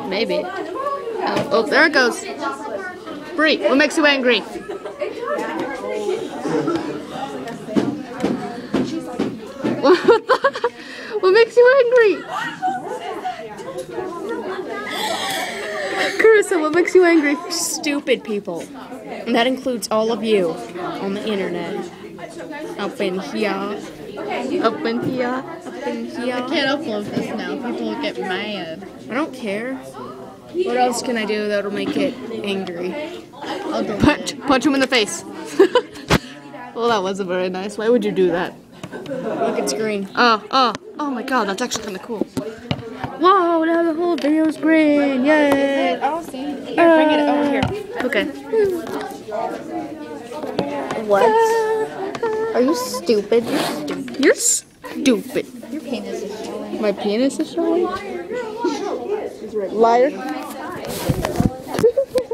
Maybe. Oh, there it goes. Brie, what makes you angry? What makes you angry? Carissa, what makes you angry? Stupid people. And that includes all of you on the internet. Up in here. Up in here. Up in here. I can't upload this now. People will get mad. I don't care. What else can I do that'll make it angry? I'll go Punch him in the face. Well, that wasn't very nice. Why would you do that? Look, it's green. Oh my god, that's actually kind of cool. Whoa, now the whole video's green. Yay. Oh, see? Here, bring it over here. Okay. What? Are you stupid? You're stupid. Your penis is showing. My penis is showing? Liar.